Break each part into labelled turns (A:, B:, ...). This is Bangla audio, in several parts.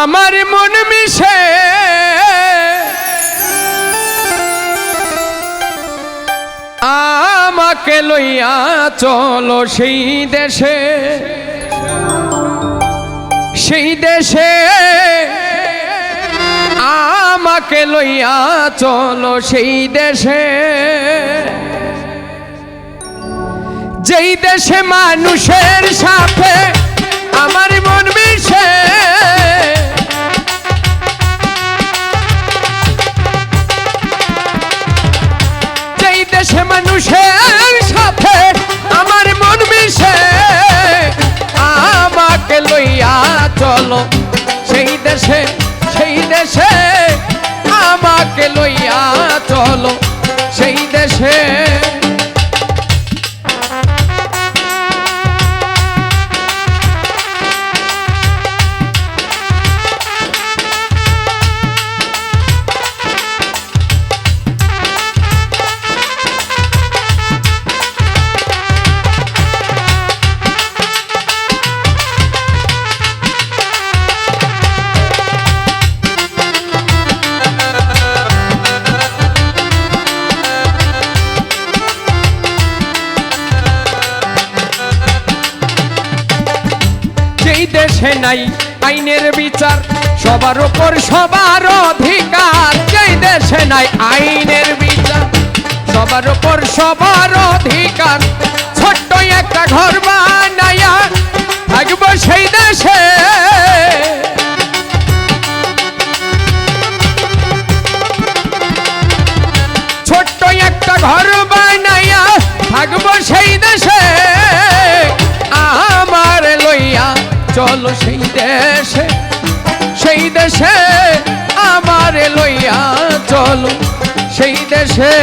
A: আমার মন মিশে আমাকে লইয়া চলো সেই দেশে, সেই দেশে আমাকে লইয়া চলো সেই দেশে, যেই দেশে মানুষের সাথে আমার মন মিশে, যেই দেশে মানুষের সাথে আমার মন মিশে আমাকে লইয়া চলো সেই দেশে, সেই দেশে আমাকে লইয়া চলো সেই দেশে। দেশে নাই আইনের বিচার, সবার উপর সবার অধিকার, যেই দেশে নাই আইনের বিচার, সবার উপর সবার অধিকার, ছোট্ট একটা ঘর বানাইয়া থাকবো সেই দেশে, ছোট্ট একটা ঘর বানাইয়া থাকবো সেই দেশে, আমার লইয়া চলো সেই দেশে, সেই দেশে আমার লইয়া চলো সেই দেশে।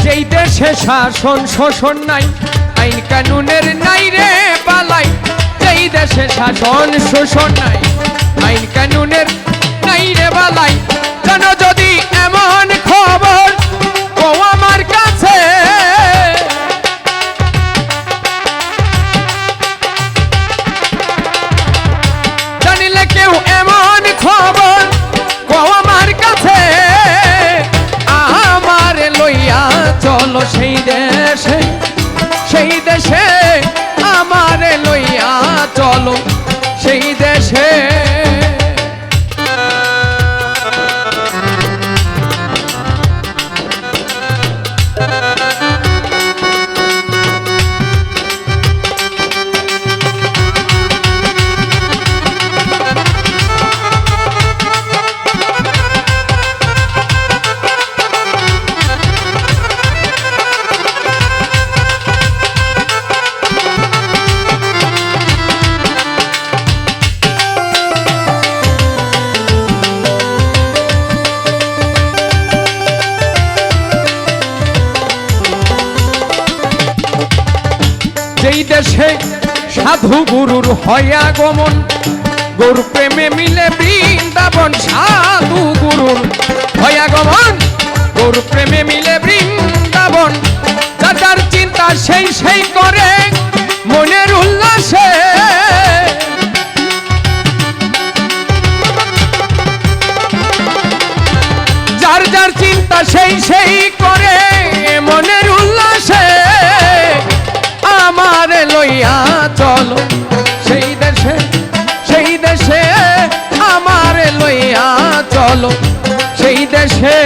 A: যেই দেশে শাসন শোষণ নাই, আইন কানুনের নাই রে বালাই, যেই দেশে শাসন শোষণ নাই, আইন কানুনের নাই রে বালাই, জানো যদি এমন খবর ও আমার কাছে, জানিলে কেউ এমন খবর ও আমার কাছে, আমার লইয়া চলো সেই দেশে, সেই দেশে আমার লইয়া চলো সেই দেশে। যেই দেশে সাধু গুরুর হয় আগমন, গরু প্রেমে মিলে বৃন্দাবন, সাধু গুরুর হয় আগমন, গরু প্রেমে মিলে বৃন্দাবন, যার যার চিন্তা সেই সেই করে মনের উল্লাসে, যার যার চিন্তা সেই সেই করে মনের উল্লাসে, আমার লইয়া চলো সেই দেশে, সেই দেশে আমার লইয়া চলো সেই দেশে।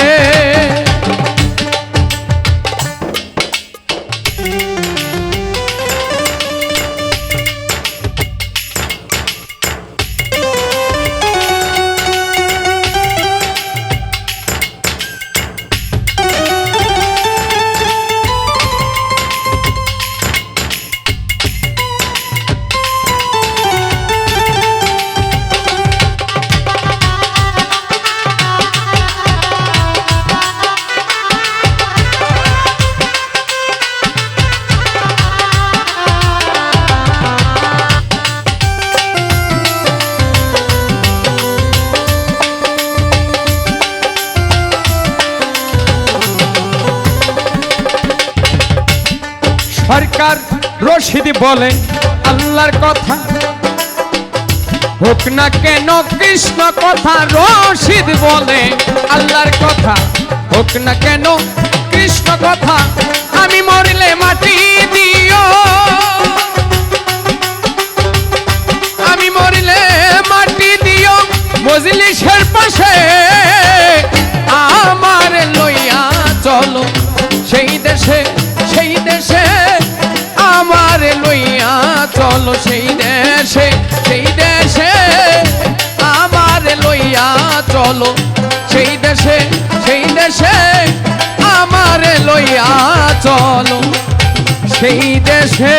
A: ওখানকার রশিদ বলে আল্লাহর কথা হোক না কেন কৃষ্ণ কথা রশিদ বলে আল্লাহর কথা হোক না কেন কৃষ্ণ কথা আমি মরলে মাটি দিও আমি মরলে মাটি দিও মজলিসের পাশে আমার লইয়া চলো সেই দেশে আমার লইয়া চলো সেই দেশে আমার লইয়া চলো সেই দেশে আমার লইয়া চলো সেই দেশে